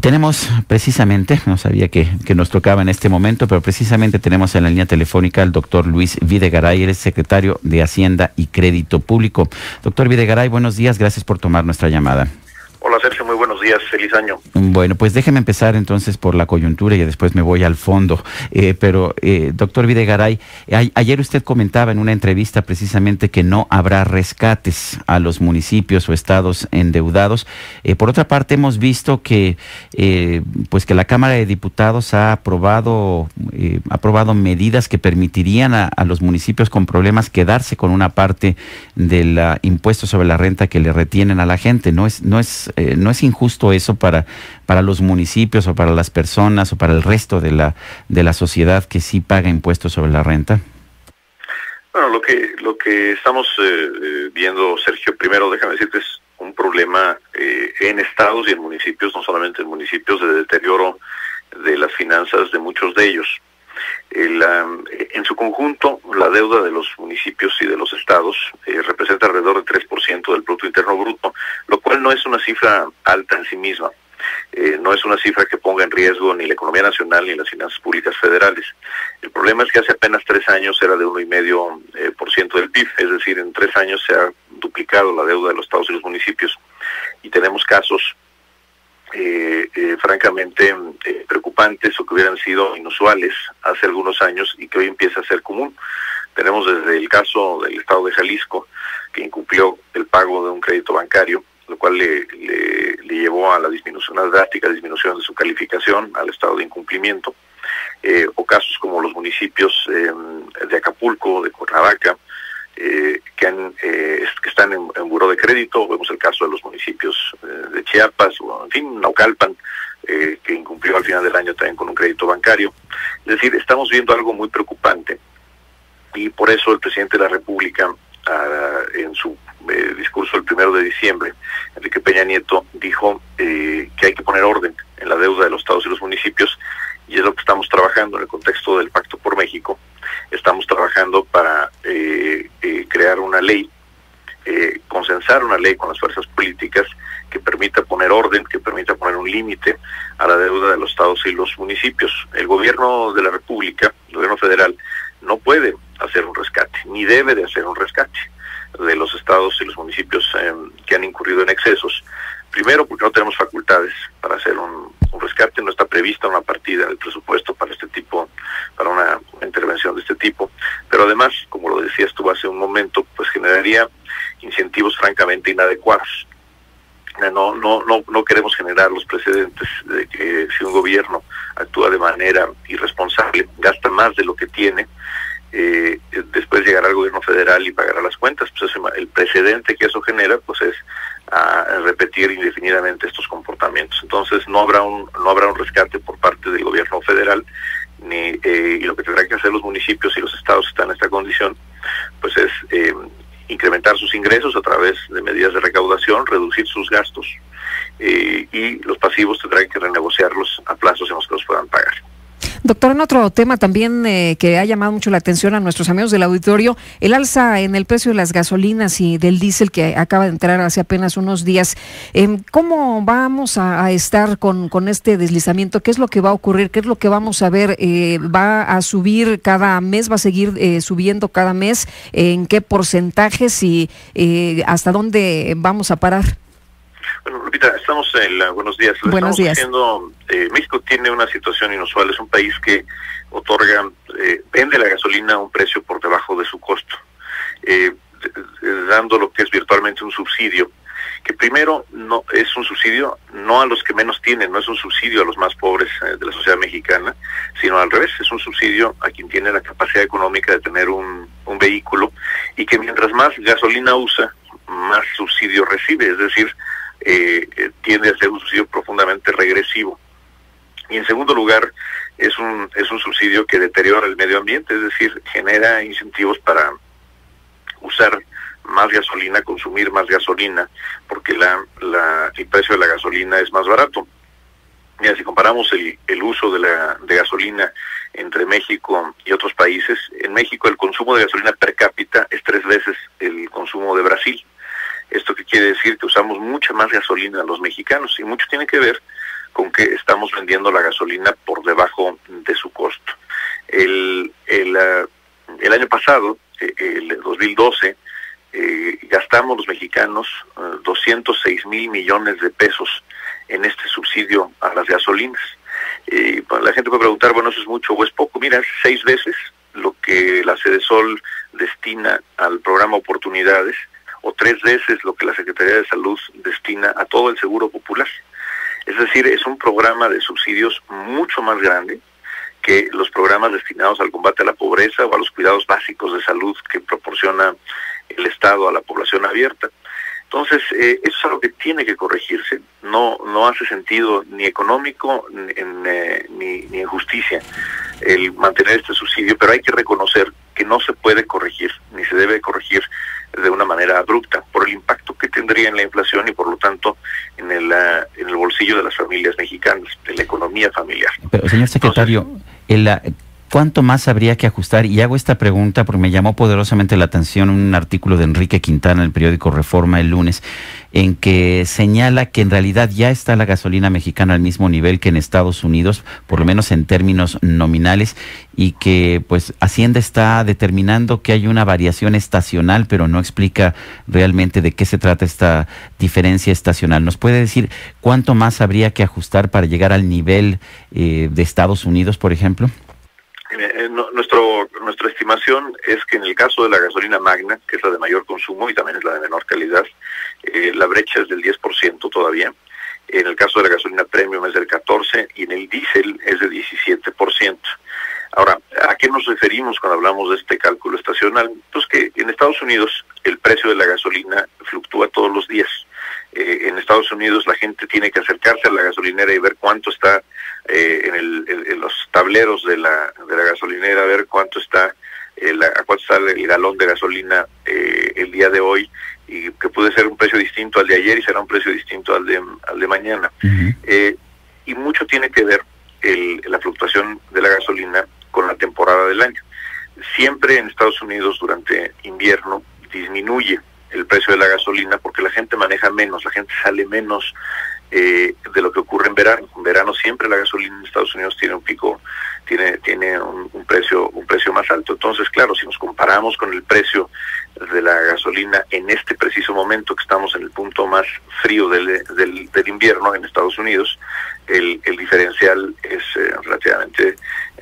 Tenemos precisamente, no sabía que nos tocaba en este momento, pero precisamente tenemos en la línea telefónica al doctor Luis Videgaray, él es secretario de Hacienda y Crédito Público. Doctor Videgaray, buenos días, gracias por tomar nuestra llamada. Hola Sergio, muy buenos días, feliz año. Bueno, pues déjeme empezar entonces por la coyuntura y después me voy al fondo. Doctor Videgaray, ayer usted comentaba en una entrevista precisamente que no habrá rescates a los municipios o estados endeudados. Por otra parte, hemos visto que que la Cámara de Diputados ha aprobado medidas que permitirían a los municipios con problemas quedarse con una parte del impuesto sobre la renta que le retienen a la gente. ¿No es injusto eso para los municipios o para las personas o para el resto de la sociedad que sí paga impuestos sobre la renta? Bueno, lo que estamos viendo, Sergio, primero déjame decirte, es un problema en estados y en municipios, no solamente en municipios, de deterioro de las finanzas de muchos de ellos. En su conjunto, la deuda de los municipios y de los estados representa alrededor del 3% del Producto Interno Bruto, lo cual no es una cifra alta en sí misma. No es una cifra que ponga en riesgo ni la economía nacional ni las finanzas públicas federales. El problema es que hace apenas 3 años era de 1,5% del PIB, es decir, en 3 años se ha duplicado la deuda de los estados y los municipios, y tenemos casos francamente preocupantes o que hubieran sido inusuales hace algunos años y que hoy empieza a ser común. Tenemos desde el caso del estado de Jalisco, que incumplió el pago de un crédito bancario, lo cual le llevó a la disminución, una drástica disminución de su calificación al estado de incumplimiento, o casos como los municipios de Acapulco, de Cuernavaca, que están en buró de crédito. Vemos el caso de los municipios de Chiapas, o en fin, Naucalpan, que incumplió al final del año también con un crédito bancario. Es decir, estamos viendo algo muy preocupante, y por eso el presidente de la República, en su discurso el 1 de diciembre, Enrique Peña Nieto, dijo que hay que poner orden en la deuda de los estados y los municipios, y es lo que estamos trabajando en el contexto del Pacto por México. Estamos trabajando para crear una ley, consensar una ley con las fuerzas políticas que permita poner orden, que permita poner un límite a la deuda de los estados y los municipios. El gobierno de la República, el gobierno federal, no puede hacer un rescate, ni debe de hacer un rescate de los estados y los municipios que han incurrido en excesos. Primero, porque no tenemos facultades para hacer un rescate, no está prevista una partida en el presupuesto para una intervención de este tipo, pero además, como lo decías tú hace un momento, pues generaría incentivos francamente inadecuados. No queremos generar los precedentes de que si un gobierno actúa de manera irresponsable, gasta más de lo que tiene, después llegará al gobierno federal y pagará las cuentas. Pues el precedente que eso genera, pues es a repetir indefinidamente estos comportamientos. Entonces no habrá un rescate por parte del gobierno federal, y lo que tendrán que hacer los municipios y los estados que están en esta condición, pues es incrementar sus ingresos a través de medidas de recaudación, reducir sus gastos, y los pasivos tendrán que renegociarlos a plazos en los que los puedan pagar. Doctor, en otro tema también que ha llamado mucho la atención a nuestros amigos del auditorio, el alza en el precio de las gasolinas y del diésel que acaba de entrar hace apenas unos días. ¿Cómo vamos a estar con este deslizamiento? ¿Qué es lo que va a ocurrir? ¿Qué es lo que vamos a ver? ¿Va a subir cada mes? ¿Va a seguir subiendo cada mes? ¿En qué porcentajes? ¿Y hasta dónde vamos a parar? Bueno, Lupita, estamos en buenos días. Buenos días. México tiene una situación inusual, es un país que vende la gasolina a un precio por debajo de su costo, dando lo que es virtualmente un subsidio, que primero no es un subsidio no a los que menos tienen, no es un subsidio a los más pobres de la sociedad mexicana, sino al revés, es un subsidio a quien tiene la capacidad económica de tener un vehículo, y que mientras más gasolina usa, más subsidio recibe, es decir, tiende a ser un subsidio profundamente regresivo. Y en segundo lugar, es un subsidio que deteriora el medio ambiente, es decir, genera incentivos para usar más gasolina, consumir más gasolina, porque el precio de la gasolina es más barato. Mira, si comparamos el uso de gasolina entre México y otros países, en México el consumo de gasolina per cápita es 3 veces el consumo de Brasil. ¿Esto qué quiere decir? Que usamos mucha más gasolina los mexicanos, y mucho tiene que ver con que estamos vendiendo la gasolina por debajo de su costo. El año pasado, el 2012, gastamos los mexicanos 206 mil millones de pesos en este subsidio a las gasolinas. La gente puede preguntar, bueno, ¿eso es mucho o es poco? Mira, es 6 veces lo que la Sedesol destina al programa Oportunidades, o 3 veces lo que la Secretaría de Salud destina a todo el Seguro Popular. Es decir, es un programa de subsidios mucho más grande que los programas destinados al combate a la pobreza o a los cuidados básicos de salud que proporciona el Estado a la población abierta. Entonces, eso es algo que tiene que corregirse. No hace sentido ni económico ni en justicia el mantener este subsidio, pero hay que reconocer que no se puede corregir, ni se debe corregir de una manera abrupta, por el impacto que tendría en la inflación y por lo tanto en el bolsillo de las familias mexicanas, de la economía familiar. Pero, señor secretario, ¿cuánto más habría que ajustar? Y hago esta pregunta porque me llamó poderosamente la atención un artículo de Enrique Quintana en el periódico Reforma el lunes, en que señala que en realidad ya está la gasolina mexicana al mismo nivel que en Estados Unidos, por lo menos en términos nominales, y que pues Hacienda está determinando que hay una variación estacional, pero no explica realmente de qué se trata esta diferencia estacional. ¿Nos puede decir cuánto más habría que ajustar para llegar al nivel de Estados Unidos, por ejemplo? Nuestra estimación es que en el caso de la gasolina magna, que es la de mayor consumo y también es la de menor calidad, la brecha es del 10% todavía. En el caso de la gasolina premium es del 14% y en el diésel es del 17%. Ahora, ¿a qué nos referimos cuando hablamos de este cálculo estacional? Pues que en Estados Unidos el precio de la gasolina fluctúa todos los días. En Estados Unidos la gente tiene que acercarse a la gasolinera y ver cuánto está en los tableros de la gasolinera, ver cuánto está a cuánto está el galón de gasolina el día de hoy, y que puede ser un precio distinto al de ayer y será un precio distinto al de mañana. Uh-huh. Y mucho tiene que ver la fluctuación de la gasolina con la temporada del año. Siempre en Estados Unidos durante invierno disminuye el precio de la gasolina porque la gente maneja menos, la gente sale menos de lo que ocurre en verano. En verano siempre la gasolina en Estados Unidos tiene un pico, tiene un precio más alto. Entonces, claro, si nos comparamos con el precio de la gasolina en este preciso momento que estamos en el punto más frío del invierno en Estados Unidos, el diferencial es relativamente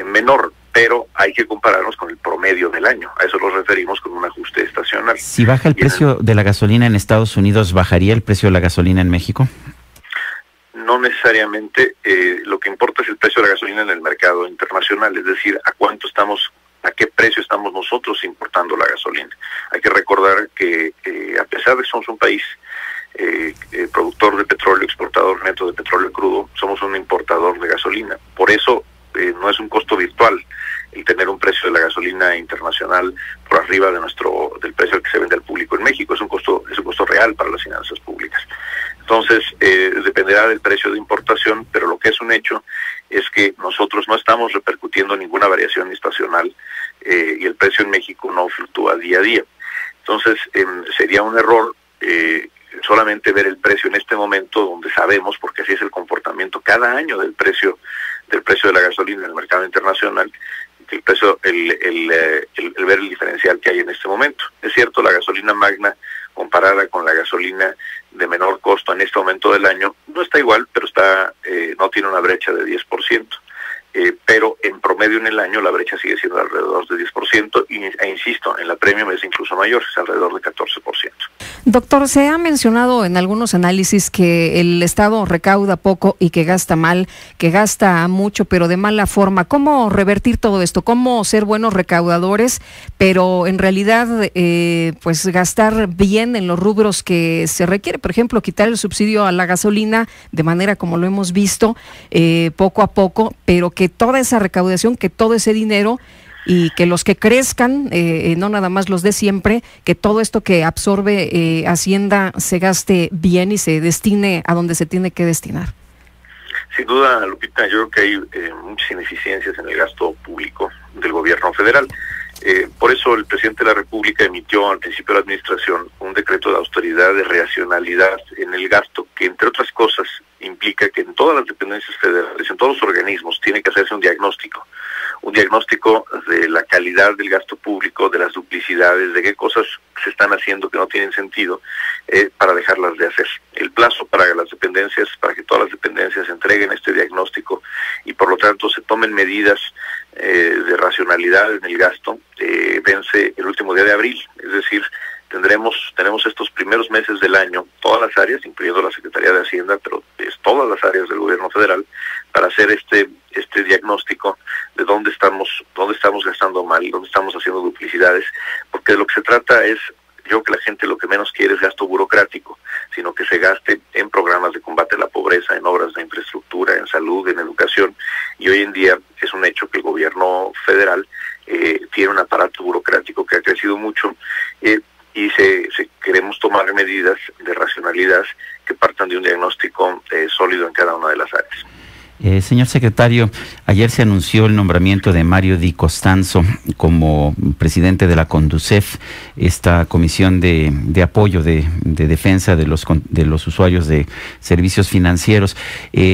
menor, pero hay que compararnos con el promedio del año. A eso nos referimos con un ajuste estacional. Si baja el precio de la gasolina en Estados Unidos, ¿bajaría el precio de la gasolina en México? No necesariamente. Lo que importa es el precio de la gasolina en el mercado internacional, es decir, a qué precio estamos nosotros importando la gasolina. Hay que recordar que a pesar de que somos un país productor de petróleo, exportador neto de petróleo crudo, somos un importador de gasolina. Por eso no es un costo virtual el tener un precio de la gasolina internacional por arriba del precio al que se vende al público en México. Es un costo real para las finanzas públicas. Entonces, dependerá del precio de importación, pero lo que es un hecho es que nosotros no estamos repercutiendo ninguna variación estacional y el precio en México no fluctúa día a día. Entonces, sería un error solamente ver el precio en este momento, donde sabemos, porque así es el comportamiento cada año del precio de la gasolina en el mercado internacional, el ver el diferencial que hay en este momento. Es cierto, la gasolina magna comparada con la gasolina de menor costo en este momento del año no está igual, pero no tiene una brecha de 10%. Pero en promedio en el año la brecha sigue siendo alrededor de 10% e insisto, en la premium es incluso mayor, es alrededor de 14%. Doctor, se ha mencionado en algunos análisis que el Estado recauda poco y que gasta mal, que gasta mucho pero de mala forma. ¿Cómo revertir todo esto? ¿Cómo ser buenos recaudadores pero en realidad pues gastar bien en los rubros que se requiere? Por ejemplo, quitar el subsidio a la gasolina de manera como lo hemos visto poco a poco, pero que toda esa recaudación, que todo ese dinero y que los que crezcan, no nada más los de siempre, que todo esto que absorbe Hacienda se gaste bien y se destine a donde se tiene que destinar. Sin duda, Lupita, yo creo que hay muchas ineficiencias en el gasto público del gobierno federal. Por eso el presidente de la República emitió al principio de la administración un decreto de austeridad, de racionalidad en el gasto, que entre otras cosas implica que en todas las dependencias federales, en todos los organismos, tiene que hacerse un diagnóstico de la calidad del gasto público, de las duplicidades, de qué cosas se están haciendo que no tienen sentido, para dejarlas de hacer. El plazo para las dependencias, para que todas las dependencias entreguen este diagnóstico y por lo tanto se tomen medidas de racionalidad en el gasto, vence el último día de abril. Es decir, tenemos estos primeros meses del año, todas las áreas, incluyendo la Secretaría de Hacienda, pero es todas las áreas del gobierno federal, para hacer este diagnóstico de dónde estamos gastando mal, dónde estamos haciendo duplicidades, porque de lo que se trata es, yo creo que la gente lo que menos quiere es gasto burocrático, sino que se gaste en programas de combate a la pobreza, en obras de infraestructura, en salud, en educación, y hoy en día es un hecho que el gobierno federal tiene un aparato burocrático que ha crecido mucho, y queremos tomar medidas de racionalidad que partan de un diagnóstico sólido en cada una de las áreas. Señor secretario, ayer se anunció el nombramiento de Mario Di Costanzo como presidente de la CONDUCEF, esta comisión de apoyo de defensa de los usuarios de servicios financieros.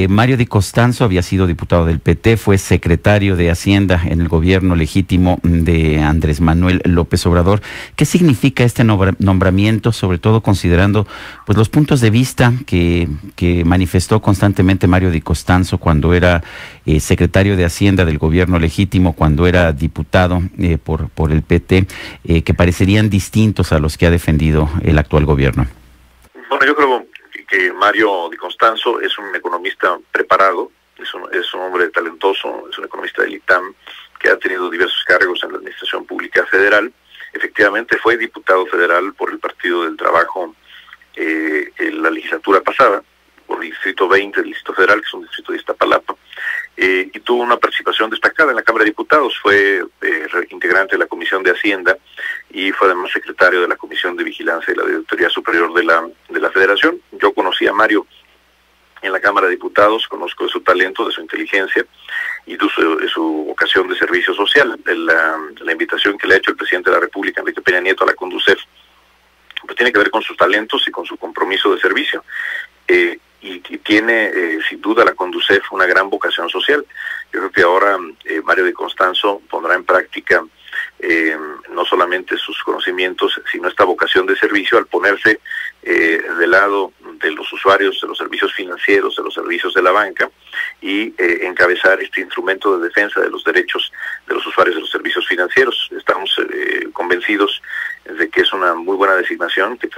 Mario Di Costanzo había sido diputado del PT, fue secretario de Hacienda en el gobierno legítimo de Andrés Manuel López Obrador. ¿Qué significa este nombramiento, sobre todo considerando pues los puntos de vista que manifestó constantemente Mario Di Costanzo cuando era secretario de Hacienda del gobierno legítimo, cuando era diputado por el PT, que parecerían distintos a los que ha defendido el actual gobierno? Bueno, yo creo que Mario Di Costanzo es un economista preparado, es un hombre talentoso, es un economista del ITAM, que ha tenido diversos cargos en la Administración Pública Federal. Efectivamente fue diputado federal por el Partido del Trabajo en la legislatura pasada, por el Distrito 20 del Distrito Federal, que es un distrito de Iztapalapa, y tuvo una participación destacada en la Cámara de Diputados. Fue integrante de la Comisión de Hacienda y fue además secretario de la Comisión de Vigilancia de la Auditoría Superior de la Federación. Yo conocí a Mario en la Cámara de Diputados, conozco de su talento, de su inteligencia y de su vocación de servicio social. La invitación que le ha hecho el presidente de la República, Enrique Peña Nieto, a la CONDUCEF, pues tiene que ver con sus talentos y con su compromiso de servicio. Y tiene sin duda la CONDUCEF una gran vocación social. Yo creo que ahora Mario Di Costanzo pondrá en práctica no solamente sus conocimientos, sino esta vocación de servicio al ponerse del lado de los usuarios de los servicios financieros, de los servicios de la banca, y encabezar este instrumento de defensa de los derechos de los usuarios de los servicios financieros. Estamos convencidos de que es una muy buena designación, que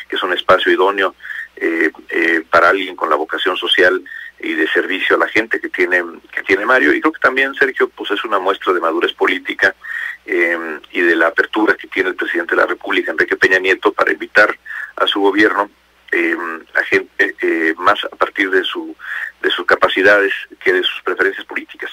es un espacio idóneo para alguien con la vocación social y de servicio a la gente que tiene Mario. Y creo que también, Sergio, pues es una muestra de madurez política y de la apertura que tiene el presidente de la República, Enrique Peña Nieto, para invitar a su gobierno a gente más a partir de sus capacidades que de sus preferencias políticas.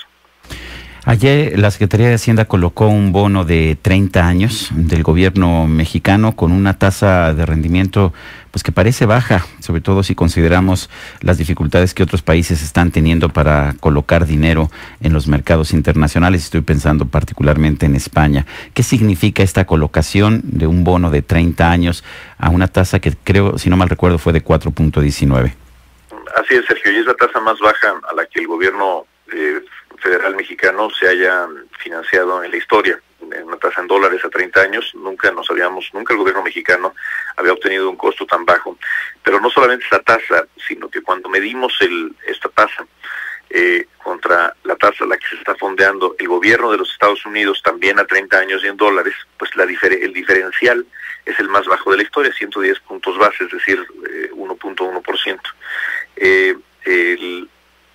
Ayer la Secretaría de Hacienda colocó un bono de 30 años del gobierno mexicano con una tasa de rendimiento pues que parece baja, sobre todo si consideramos las dificultades que otros países están teniendo para colocar dinero en los mercados internacionales. Estoy pensando particularmente en España. ¿Qué significa esta colocación de un bono de 30 años a una tasa que creo, si no mal recuerdo, fue de 4.19? Así es, Sergio, y es la tasa más baja a la que el gobierno federal mexicano se haya financiado en la historia. Una tasa en dólares a 30 años, nunca el gobierno mexicano había obtenido un costo tan bajo. Pero no solamente esa tasa, sino que cuando medimos esta tasa contra la tasa a la que se está fondeando el gobierno de los Estados Unidos, también a 30 años y en dólares, pues el diferencial es el más bajo de la historia, 110 puntos base, es decir, 1.1%.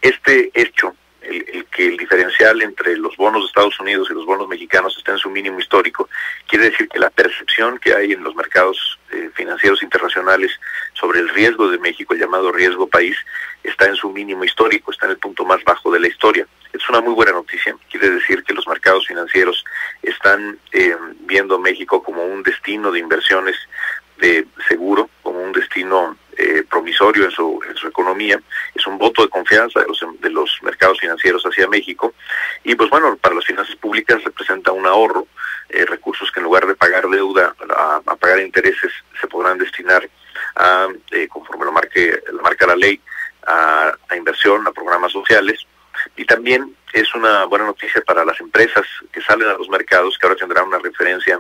Este hecho, el que el diferencial entre los bonos de Estados Unidos y los bonos mexicanos está en su mínimo histórico, quiere decir que la percepción que hay en los mercados financieros internacionales sobre el riesgo de México, el llamado riesgo país, está en su mínimo histórico, está en el punto más bajo de la historia. Es una muy buena noticia, quiere decir que los mercados financieros están viendo México como un destino de inversiones de seguro, como un destino promisorio en su economía, es un voto de confianza de los mercados financieros hacia México, y pues bueno, para las finanzas públicas representa un ahorro, recursos que en lugar de pagar deuda a pagar intereses se podrán destinar a, conforme lo marca la ley, a inversión, a programas sociales. Y también es una buena noticia para las empresas que salen a los mercados, que ahora tendrán una referencia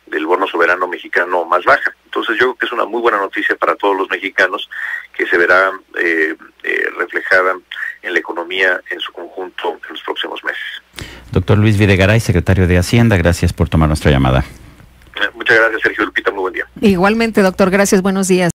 del bono soberano mexicano más baja. Entonces yo creo que es una muy buena noticia para todos los mexicanos, que se verá reflejada en la economía en su conjunto en los próximos meses. Doctor Luis Videgaray, secretario de Hacienda, gracias por tomar nuestra llamada. Muchas gracias, Sergio Lupita, muy buen día. Igualmente, doctor, gracias, buenos días.